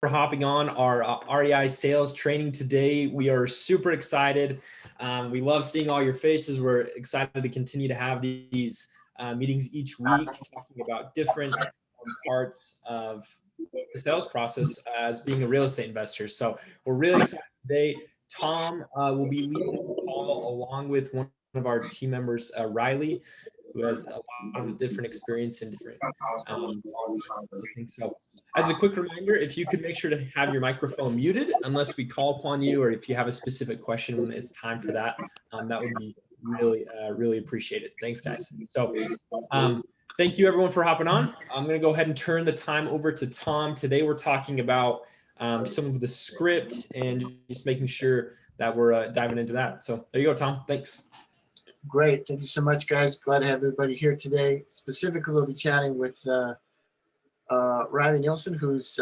for hopping on our REI sales training today. We are super excited. We love seeing all your faces. We're excited to continue to have these meetings each week, talking about different parts of the sales process as being a real estate investor. So we're really excited today. Tom will be leading the call along with one of our team members, Riley, who has a lot of different experience in different things. So as a quick reminder, if you could make sure to have your microphone muted unless we call upon you, or if you have a specific question when it's time for that, that would be really appreciated. Thanks, guys. So thank you everyone for hopping on. I'm going to go ahead and turn the time over to Tom. Today we're talking about some of the script and just making sure that we're diving into that. So there you go, Tom. Thanks. Great. Thank you so much, guys. Glad to have everybody here today. Specifically, we'll be chatting with Riley Neilson, who's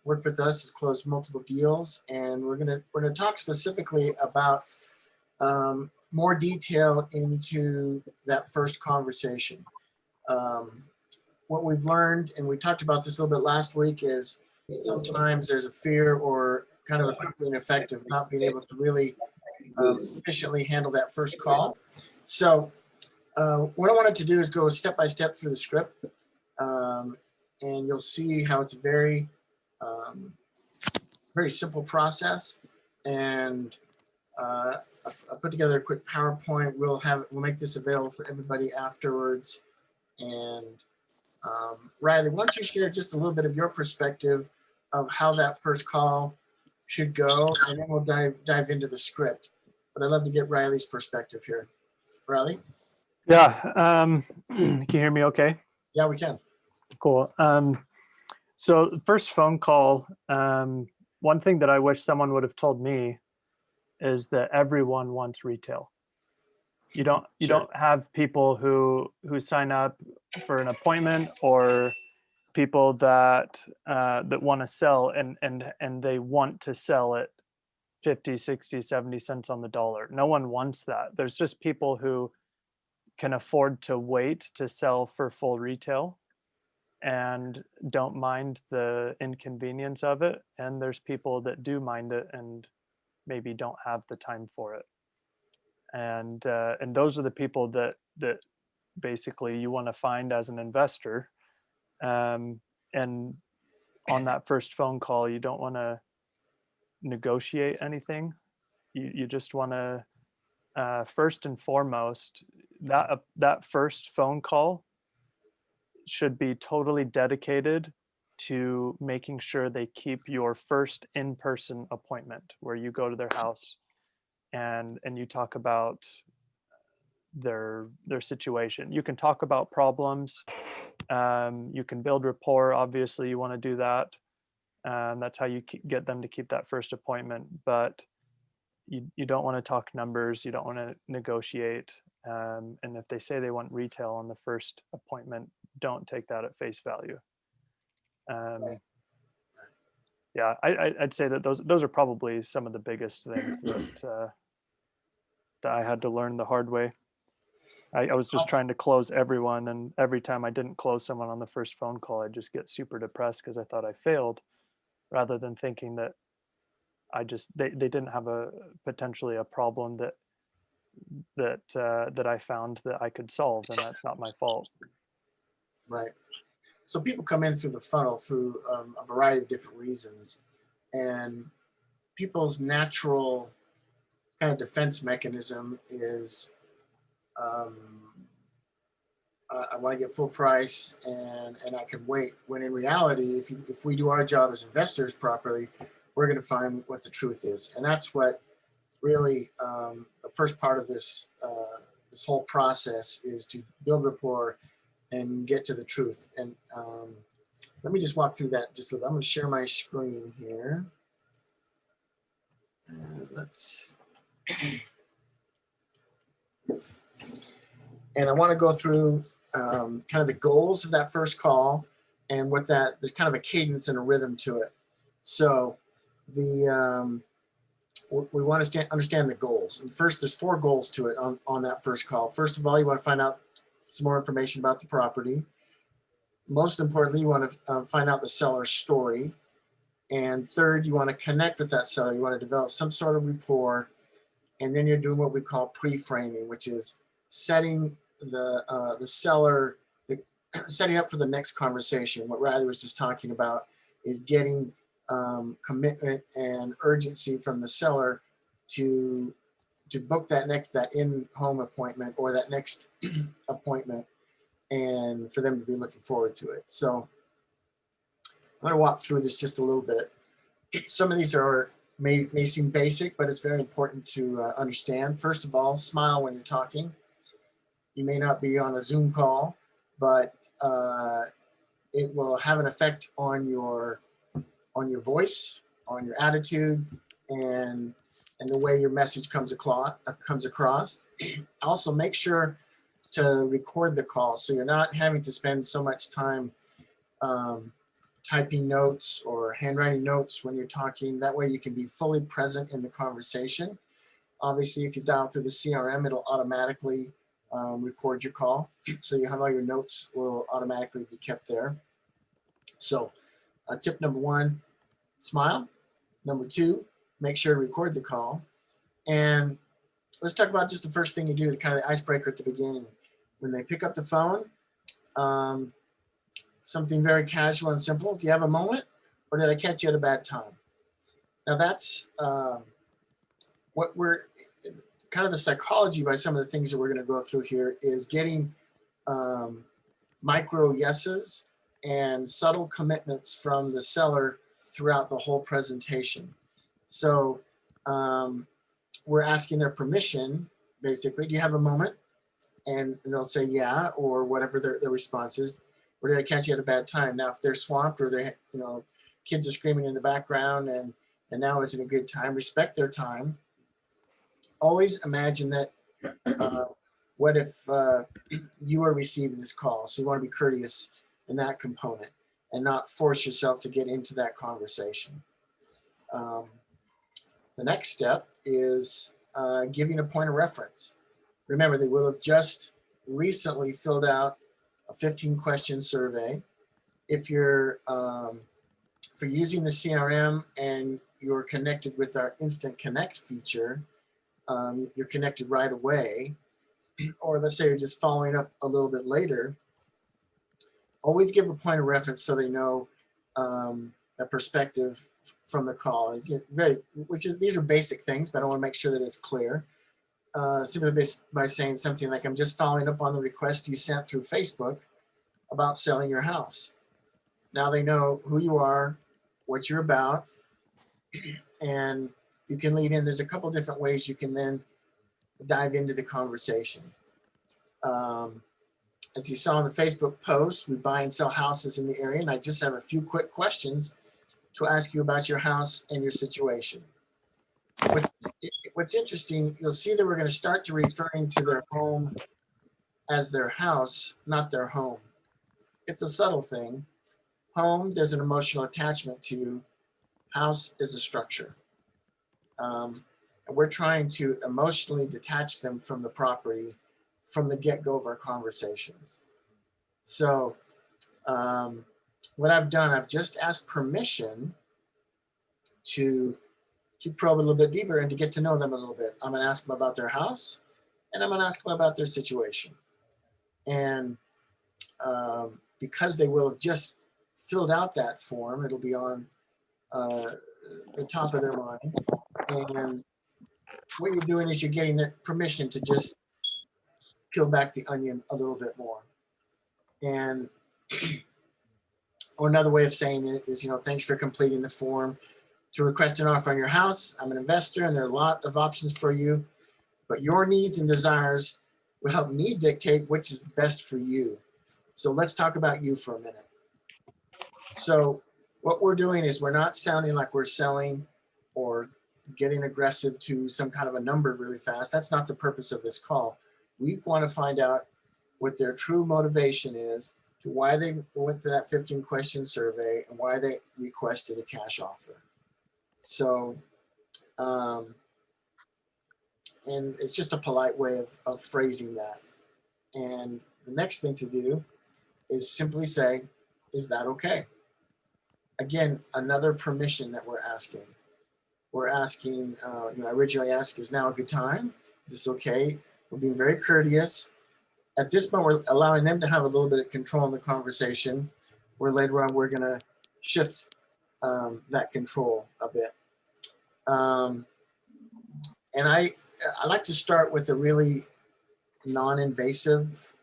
worked with us, has closed multiple deals, and we're gonna talk specifically about more detail into that first conversation. What we've learned, and we talked about this a little bit last week, is sometimes there's a fear or kind of a crippling effect of not being able to really efficiently handle that first call. So what I wanted to do is go step by step through the script, and you'll see how it's a very simple process. And I put together a quick PowerPoint. We'll make this available for everybody afterwards. And Riley, why don't you share just a little bit of your perspective of how that first call should go, and then we'll dive into the script. But I'd love to get Riley's perspective here. Riley? Yeah. Can you hear me okay? Yeah, we can. Cool. So the first phone call, one thing that I wish someone would have told me is that everyone wants retail. You don't have people who sign up for an appointment, or people that want to sell and they want to sell it 50, 60, 70 cents on the dollar. No one wants that. There's just people who can afford to wait to sell for full retail and don't mind the inconvenience of it. And there's people that do mind it and maybe don't have the time for it. And those are the people that basically you want to find as an investor. And on that first phone call, you don't want to negotiate anything. You just want to first and foremost, that first phone call should be totally dedicated to making sure they keep your first in-person appointment, where you go to their house and you talk about their situation. You can talk about problems. You can build rapport. Obviously, you want to do that. That's how you get them to keep that first appointment. But you don't want to talk numbers. You don't want to negotiate. And if they say they want retail on the first appointment, don't take that at face value. Yeah, I'd say that those are probably some of the biggest things that I had to learn the hard way. I was just trying to close everyone, and every time I didn't close someone on the first phone call, I'd just get super depressed because I thought I failed, rather than thinking that they didn't have potentially a problem that I found that I could solve, and that's not my fault. Right. So people come in through the funnel through a variety of different reasons, and people's natural kind of defense mechanism is I want to get full price and I can wait. When in reality, if we do our job as investors properly, we're going to find what the truth is, and that's what really the first part of this whole process is, to build rapport and get to the truth. And let me just walk through that just a little bit. I'm going to share my screen here. And I want to go through kind of the goals of that first call, and there's kind of a cadence and a rhythm to it. So we want to understand the goals. And first, there's 4 goals to it on that first call. First of all, you want to find out some more information about the property. Most importantly, you want to find out the seller's story. And third, you want to connect with that seller. You want to develop some sort of rapport. And then you're doing what we call pre-framing, which is setting the seller, setting up for the next conversation. What Riley was just talking about is getting commitment and urgency from the seller to book that in-home appointment or that next appointment, and for them to be looking forward to it. So I'm going to walk through this just a little bit. Some of these may seem basic, but it's very important to understand. First of all, smile when you're talking. You may not be on a Zoom call, but it will have an effect on your voice, on your attitude, and the way your message comes across. Also, make sure to record the call so you're not having to spend so much time typing notes or handwriting notes when you're talking. That way you can be fully present in the conversation. Obviously, if you dial through the CRM, it'll automatically record your call. So you have all your notes will automatically be kept there. So tip number one, smile. Number two, make sure to record the call. And let's talk about just the first thing you do, kind of the icebreaker at the beginning. When they pick up the phone, something very casual and simple. Do you have a moment, or did I catch you at a bad time? Now that's what we're kind of the psychology by some of the things that we're going to go through here is getting micro yeses and subtle commitments from the seller throughout the whole presentation. So we're asking their permission, basically. Do you have a moment? And they'll say yeah, or whatever their response is. Or did I catch you at a bad time? Now, if they're swamped or they're, kids are screaming in the background and now isn't a good time, respect their time. Always imagine that, what if you are receiving this call? So you want to be courteous in that component and not force yourself to get into that conversation. The next step is giving a point of reference. Remember, they will have just recently filled out a 15-question survey. If you're using the CRM and you're connected with our Instant Connect feature, you're connected right away. Or let's say you're just following up a little bit later, always give a point of reference so they know the perspective from the call. These are basic things, but I want to make sure that it's clear. Simply by saying something like, I'm just following up on the request you sent through Facebook about selling your house. Now they know who you are, what you're about, and you can lead in. There's a couple different ways you can then dive into the conversation. As you saw in the Facebook post, we buy and sell houses in the area, and I just have a few quick questions to ask you about your house and your situation. What's interesting, you'll see that we're going to start to referring to their home as their house, not their home. It's a subtle thing. Home, there's an emotional attachment to. House is a structure. And we're trying to emotionally detach them from the property from the get-go of our conversations. So what I've done, I've just asked permission to probe a little bit deeper and to get to know them a little bit. I'm going to ask them about their house, and I'm going to ask them about their situation. And because they will have just filled out that form, it'll be on the top of their mind. And what you're doing is you're getting their permission to just peel back the onion a little bit more. And or another way of saying it is, thanks for completing the form to request an offer on your house. I'm an investor and there are a lot of options for you, but your needs and desires will help me dictate which is best for you. So let's talk about you for a minute. So what we're doing is we're not sounding like we're selling or getting aggressive to some kind of a number really fast. That's not the purpose of this call. We want to find out what their true motivation is to why they went to that 15-question survey and why they requested a cash offer. So, and it's just a polite way of phrasing that. And the next thing to do is simply say, is that okay? again, another permission that we're asking. We're asking, I originally asked, is now a good time? Is this okay? We're being very courteous. At this point, we're allowing them to have a little bit of control in the conversation, where later on we're going to shift that control a bit. And I like to start with a really non-invasive,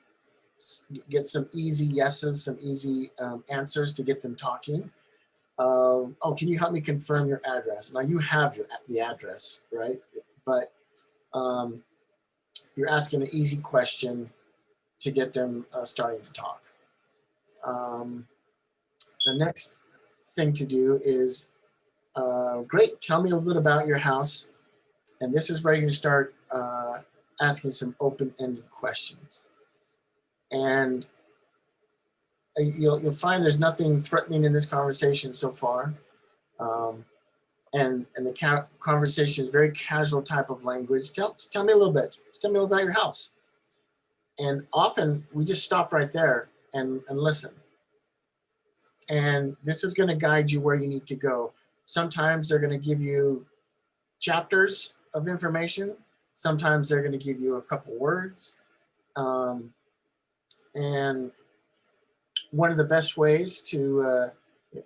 get some easy yeses, some easy answers to get them talking. Oh, can you help me confirm your address? Now you have the address, right? But you're asking an easy question to get them starting to talk. The next thing to do is, great, tell me a little bit about your house. And this is where you can start asking some open-ended questions. And you'll find there's nothing threatening in this conversation so far. And the conversation is very casual type of language. Tell me a little bit. Just tell me a little about your house. And often we just stop right there and listen. And this is going to guide you where you need to go. Sometimes they're going to give you chapters of information. Sometimes they're going to give you a couple words. And one of the best ways to,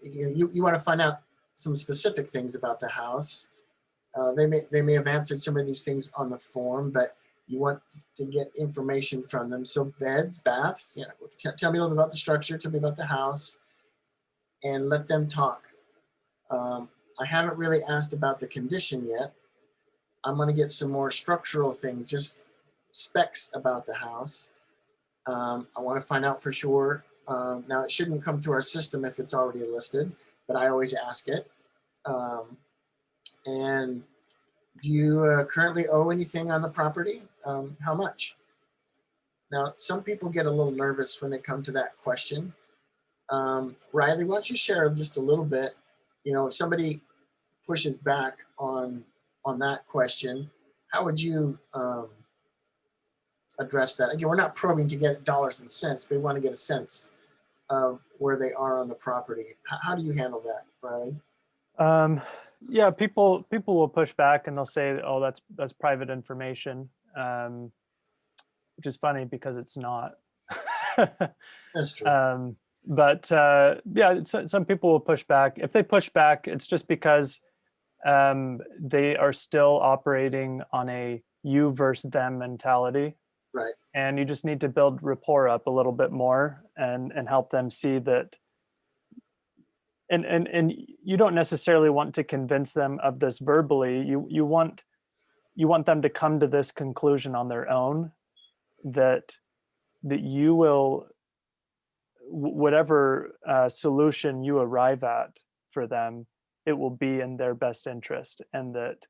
you want to find out some specific things about the house. They may have answered some of these things on the form, but you want to get information from them. So beds, baths, tell me a little bit about the structure, tell me about the house, and let them talk. I haven't really asked about the condition yet. I'm going to get some more structural things, just specs about the house. I want to find out for sure. Now, it shouldn't come through our system if it's already listed, but I always ask it. And do you currently owe anything on the property? How much? Now, some people get a little nervous when they come to that question. Riley, why don't you share just a little bit? If somebody pushes back on that question, how would you address that? Again, we're not probing to get dollars and cents, but we want to get a sense of where they are on the property. How do you handle that, Riley? Yeah, people will push back and they'll say, "Oh, that's private information," which is funny because it's not. That's true. But yeah, some people will push back. If they push back, it's just because they are still operating on a you versus them mentality. Right. And you just need to build rapport up a little bit more and help them see that. And you don't necessarily want to convince them of this verbally. You want them to come to this conclusion on their own, that you will, whatever solution you arrive at for them, it will be in their best interest, and that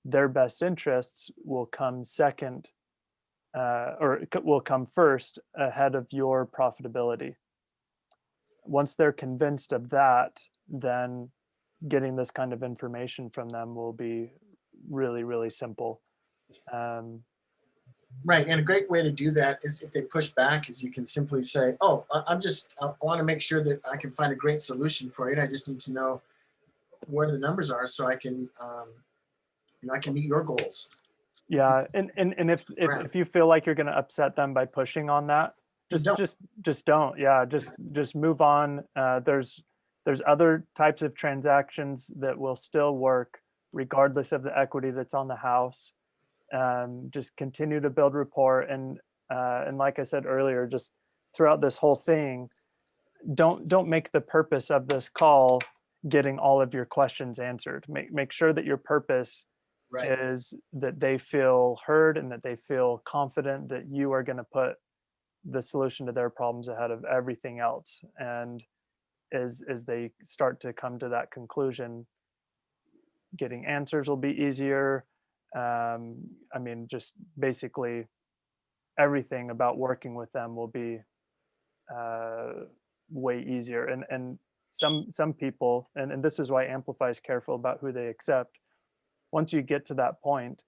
their best interests will come second, or will come first ahead of your profitability. Once they're convinced of that, then getting this kind of information from them will be really, really simple. Right, and a great way to do that is if they push back, is you can simply say, "Oh, I want to make sure that I can find a great solution for you. And I just need to know where the numbers are so I can, I can meet your goals." Yeah, and if you feel like you're going to upset them by pushing on that, just don't. Yeah, just move on. There's other types of transactions that will still work regardless of the equity that's on the house. Just continue to build rapport, and like I said earlier, just throughout this whole thing, don't make the purpose of this call getting all of your questions answered. Make sure that your purpose is that they feel heard and that they feel confident that you are going to put the solution to their problems ahead of everything else. And as they start to come to that conclusion, getting answers will be easier. I mean, just basically everything about working with them will be way easier. And some people, and this is why Amplify is careful about who they accept. Once you get to that point,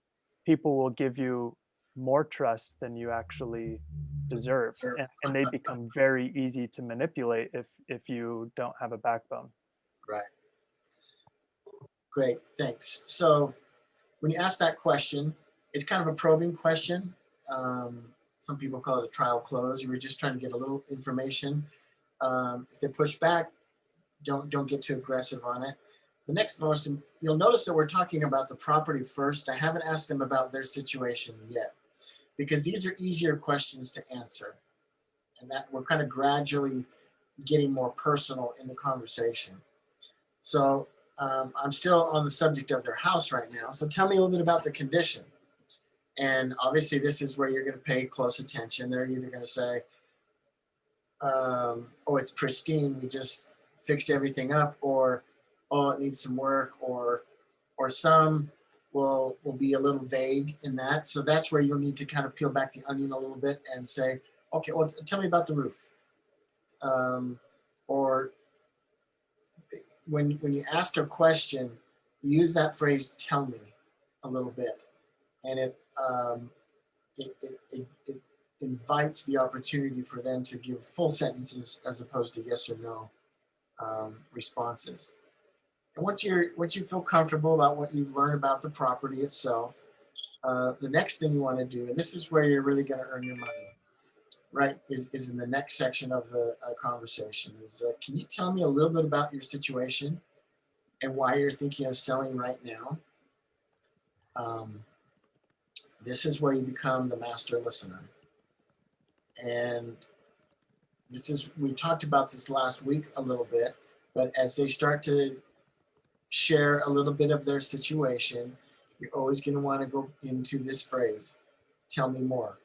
people will give you more trust than you actually deserve, and they become very easy to manipulate if you don't have a backbone. Right. Great, thanks. So when you ask that question, it's kind of a probing question. Some people call it a trial close. You were just trying to get a little information. If they push back, don't get too aggressive on it. The next most, you'll notice that we're talking about the property first. I haven't asked them about their situation yet, because these are easier questions to answer, and that we're kind of gradually getting more personal in the conversation. So I'm still on the subject of their house right now. So tell me a little bit about the condition. And obviously this is where you're going to pay close attention. They're either going to say, oh, it's pristine, we just fixed everything up, or oh, it needs some work, or some will be a little vague in that. So that's where you'll need to kind of peel back the onion a little bit and say, okay, well, tell me about the roof. Or when you ask a question, use that phrase, tell me a little bit. And it invites the opportunity for them to give full sentences as opposed to yes or no responses. And once you feel comfortable about what you've learned about the property itself, the next thing you want to do, and this is where you're really going to earn your money, right, is in the next section of the conversation, is can you tell me a little bit about your situation and why you're thinking of selling right now? This is where you become the master listener. And this is, we talked about this last week a little bit, but as they start to share a little bit of their situation, you're always going to want to go into this phrase, tell me more.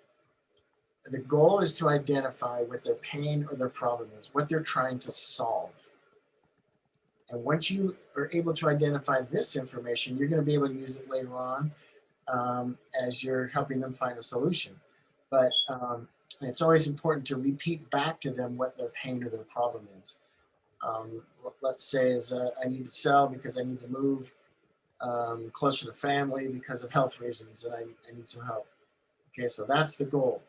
The goal is to identify what their pain or their problem is, what they're trying to solve. And once you are able to identify this information, you're going to be able to use it later on as you're helping them find a solution. But it's always important to repeat back to them what their pain or their problem is. Let's say is I need to sell because I need to move closer to family because of health reasons, and I need some help. Okay, so that's the goal.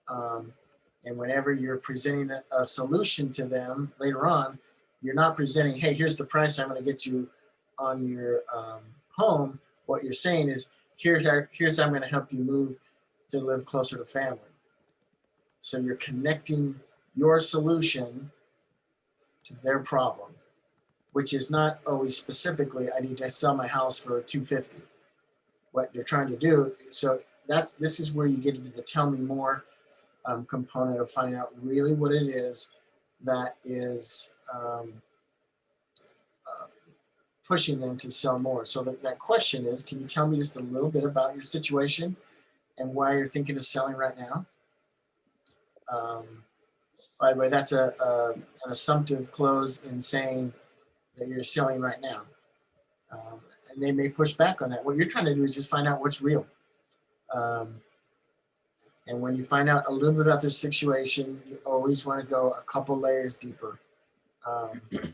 And whenever you're presenting a solution to them later on, you're not presenting, hey, here's the price I'm going to get you on your home. What you're saying is, here's how I'm going to help you move to live closer to family. So you're connecting your solution to their problem, which is not always specifically, I need to sell my house for $250. What you're trying to do, so this is where you get into the tell me more component of finding out really what it is that is pushing them to sell more. So that question is, can you tell me just a little bit about your situation and why you're thinking of selling right now? By the way, that's an assumptive close in saying that you're selling right now. And they may push back on that. What you're trying to do is just find out what's real. And when you find out a little bit about their situation, you always want to go a couple layers deeper. And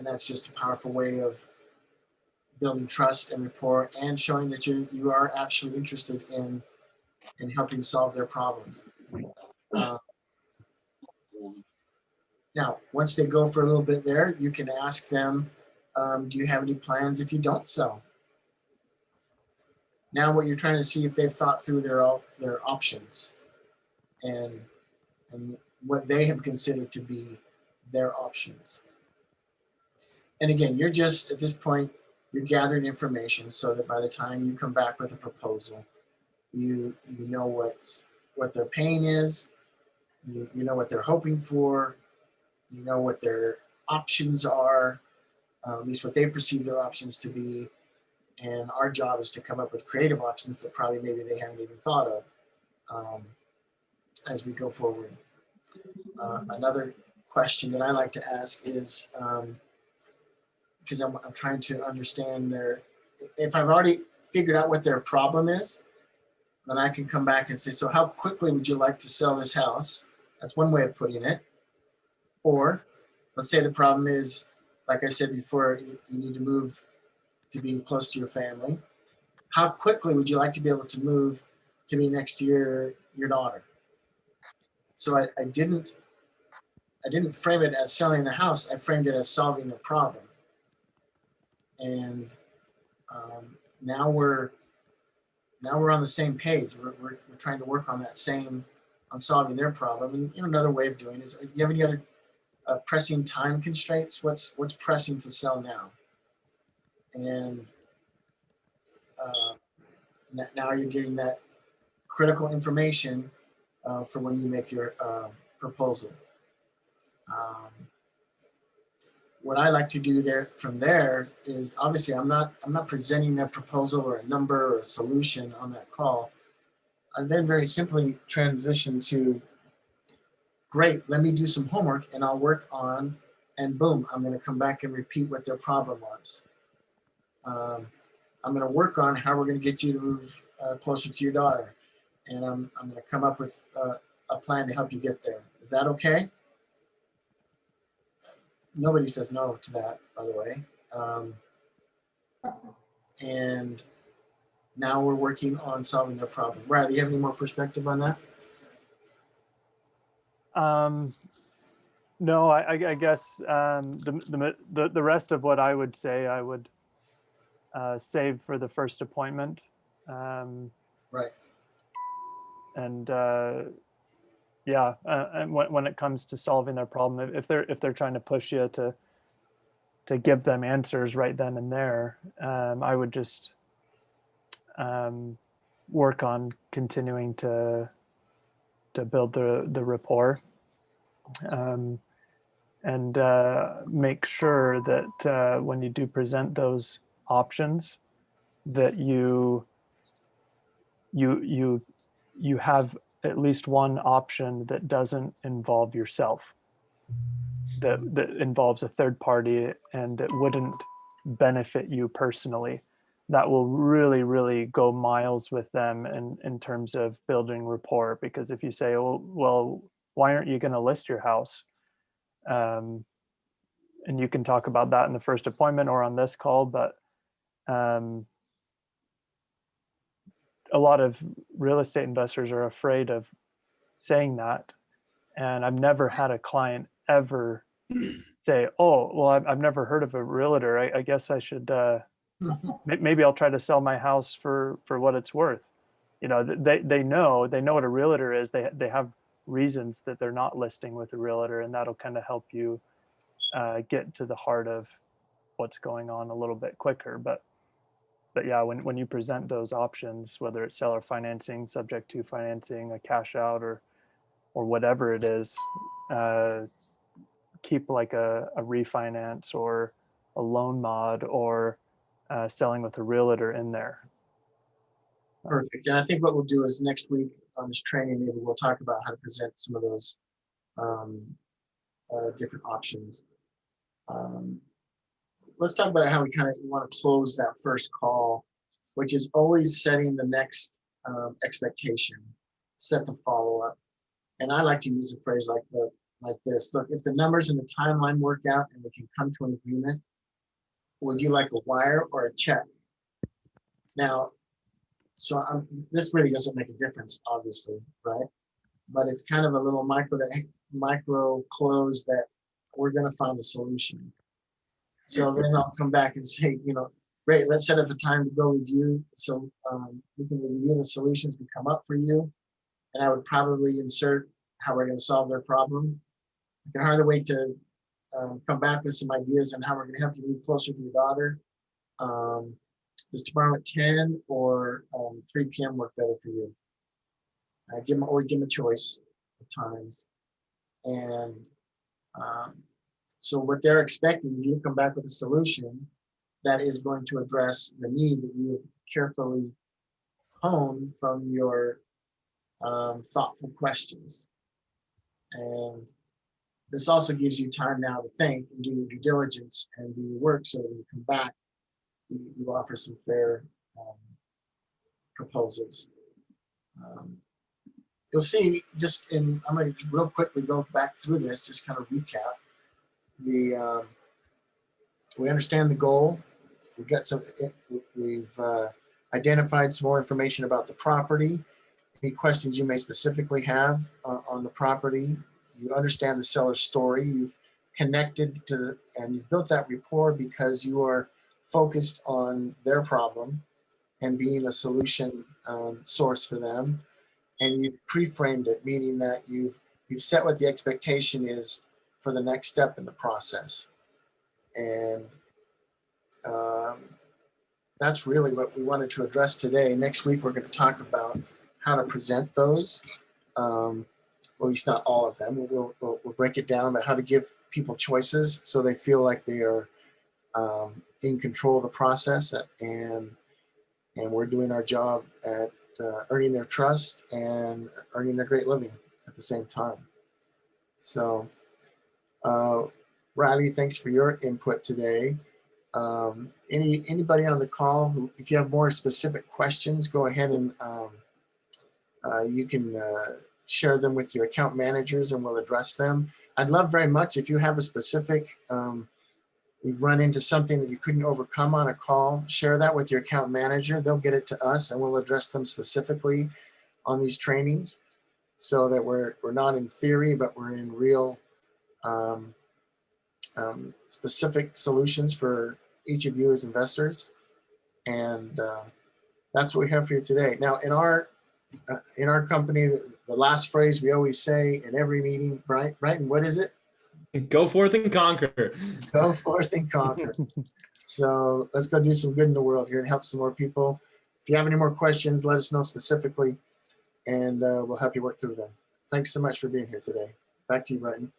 that's just a powerful way of building trust and rapport and showing that you are actually interested in helping solve their problems. Now, once they go for a little bit there, you can ask them, do you have any plans if you don't sell? Now what you're trying to see if they've thought through their options and what they have considered to be their options. And again, you're just, at this point, you're gathering information so that by the time you come back with a proposal, you know what their pain is, you know what they're hoping for, you know what their options are, at least what they perceive their options to be. And our job is to come up with creative options that probably maybe they haven't even thought of as we go forward. Another question that I like to ask is, because I'm trying to understand if I've already figured out what their problem is, then I can come back and say, so how quickly would you like to sell this house? That's one way of putting it. Or let's say the problem is, like I said before, you need to move to be close to your family. How quickly would you like to be able to move to be next to your daughter? So I didn't I didn't frame it as selling the house. I framed it as solving the problem. And now we're on the same page. We're trying to work on that same, on solving their problem. And another way of doing it is, do you have any other pressing time constraints? What's pressing to sell now? And now you're getting that critical information for when you make your proposal. What I like to do from there is, obviously I'm not presenting a proposal or a number or a solution on that call. I then very simply transition to, great, let me do some homework and I'll work on, and boom, I'm going to come back and repeat what their problem was. I'm going to work on how we're going to get you to move closer to your daughter, and I'm going to come up with a plan to help you get there. Is that okay? Nobody says no to that, by the way. And now we're working on solving their problem. Riley, do you have any more perspective on that? No, I guess the rest of what I would say, I would save for the first appointment. Right. And yeah, and when it comes to solving their problem, if they're trying to push you to give them answers right then and there, I would just work on continuing to build the rapport, and make sure that when you do present those options, that you have at least one option that doesn't involve yourself, that involves a third party, and that wouldn't benefit you personally. That will really, really go miles with them in terms of building rapport. Because if you say, oh, well, why aren't you going to list your house? And you can talk about that in the first appointment or on this call, but a lot of real estate investors are afraid of saying that. And I've never had a client ever say, oh, well, I've never heard of a realtor. I guess I should, maybe I'll try to sell my house for what it's worth. They know what a realtor is. They have reasons that they're not listing with a realtor, and that'll kind of help you get to the heart of what's going on a little bit quicker. But yeah, when you present those options, whether it's seller financing, subject to financing, a cash out, or whatever it is, keep like a refinance or a loan mod or selling with a realtor in there. Perfect. And I think what we'll do is next week on this training, maybe we'll talk about how to present some of those different options. Let's talk about how we kind of want to close that first call, which is always setting the next expectation, set the follow-up. And I like to use a phrase like this. Look, if the numbers and the timeline work out and we can come to an agreement, would you like a wire or a check? Now, this really doesn't make a difference, obviously, right? But it's kind of a little micro close that we're going to find a solution. So then I'll come back and say, great, let's set up a time to go review. So we can review the solutions we come up for you. And I would probably insert how we're going to solve their problem. I can hardly wait to come back with some ideas on how we're going to help you move closer to your daughter. Does tomorrow at 10 or 3 p.m. work better for you? Give them a choice of times. And so what they're expecting is you to come back with a solution that is going to address the need that you have carefully honed from your thoughtful questions. And this also gives you time now to think and do your due diligence and do your work, so that when you come back, you offer some fair proposals. You'll see, I'm going to real quickly go back through this, just kind of recap. We understand the goal. We've identified some more information about the property. Any questions you may specifically have on the property, you understand the seller's story. You've connected to and you've built that rapport because you are focused on their problem and being a solution source for them. And you pre-framed it, meaning that you've set what the expectation is for the next step in the process. And that's really what we wanted to address today. Next week, we're going to talk about how to present those. Well, at least not all of them. We'll break it down about how to give people choices so they feel like they are in control of the process, and we're doing our job at earning their trust and earning a great living at the same time. So, Riley, thanks for your input today. Anybody on the call who, if you have more specific questions, go ahead and you can share them with your account managers and we'll address them. I'd love very much if you have a specific, you run into something that you couldn't overcome on a call, share that with your account manager. They'll get it to us and we'll address them specifically on these trainings so that we're not in theory, but we're in real specific solutions for each of you as investors. And that's what we have for you today. Now, in our company, the last phrase we always say in every meeting, Brighton, what is it? Go forth and conquer. Go forth and conquer. So let's go do some good in the world here and help some more people. If you have any more questions, let us know specifically, and we'll help you work through them. Thanks so much for being here today. Back to you, Brighton.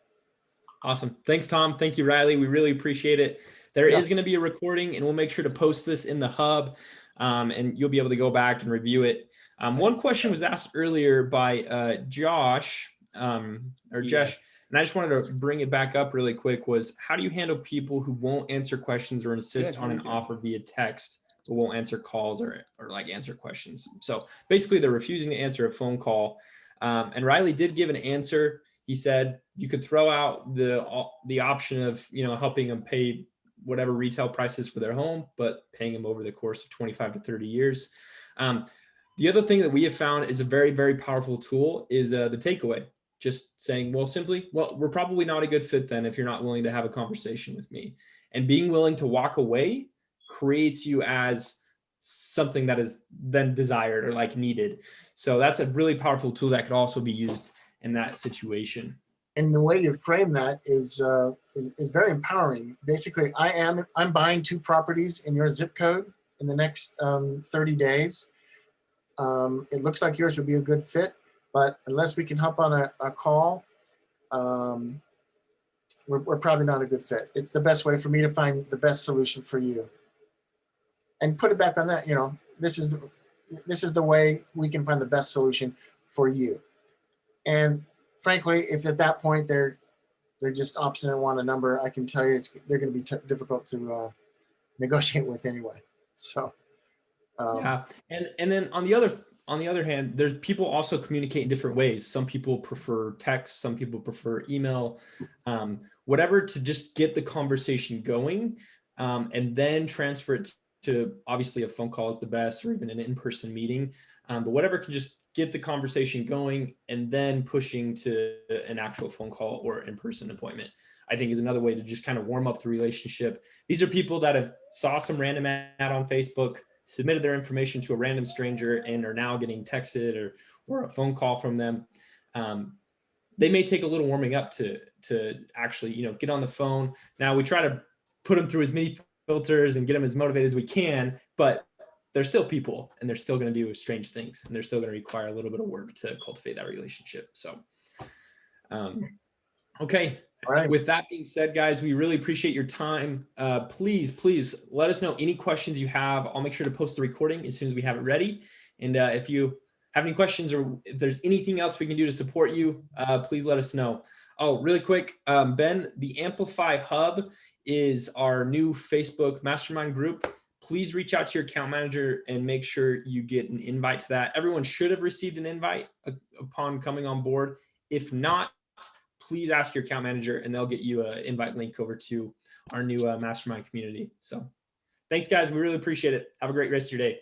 Awesome. Thanks, Tom. Thank you, Riley. We really appreciate it. There is going to be a recording, and we'll make sure to post this in the hub, and you'll be able to go back and review it. One question was asked earlier by Josh, Jesh, and I just wanted to bring it back up really quick, was how do you handle people who won't answer questions or insist on an offer via text, but won't answer calls or like answer questions? So basically they're refusing to answer a phone call. And Riley did give an answer. He said you could throw out the option of, helping them pay whatever retail prices for their home, but paying them over the course of 25 to 30 years. The other thing that we have found is a very, very powerful tool is the takeaway. Just saying, we're probably not a good fit then if you're not willing to have a conversation with me. And being willing to walk away creates you as something that is then desired or like needed. So that's a really powerful tool that could also be used in that situation. And the way you frame that is very empowering. Basically, I'm buying 2 properties in your zip code in the next 30 days. It looks like yours would be a good fit, but unless we can hop on a call, we're probably not a good fit. It's the best way for me to find the best solution for you. And put it back on that, this is the way we can find the best solution for you. And frankly, if at that point they're just obstinate and want a number, I can tell you they're going to be difficult to negotiate with anyway. So yeah, and then on the other hand, there's people also communicate in different ways. Some people prefer text, some people prefer email, whatever, to just get the conversation going, and then transfer it to, obviously a phone call is the best, or even an in-person meeting, but whatever can just get the conversation going and then pushing to an actual phone call or in-person appointment, I think is another way to just kind of warm up the relationship. These are people that have saw some random ad on Facebook, submitted their information to a random stranger, and are now getting texted or a phone call from them. They may take a little warming up to actually, get on the phone. Now we try to put them through as many filters and get them as motivated as we can, but they're still people and they're still going to do strange things, and they're still going to require a little bit of work to cultivate that relationship. So, okay. All right. With that being said, guys, we really appreciate your time. Please let us know any questions you have. I'll make sure to post the recording as soon as we have it ready. And if you have any questions or if there's anything else we can do to support you, please let us know. Oh, really quick, Ben, the Amplify Hub is our new Facebook mastermind group. Please reach out to your account manager and make sure you get an invite to that. Everyone should have received an invite upon coming on board. If not, please ask your account manager and they'll get you an invite link over to our new mastermind community. So thanks, guys. We really appreciate it. Have a great rest of your day.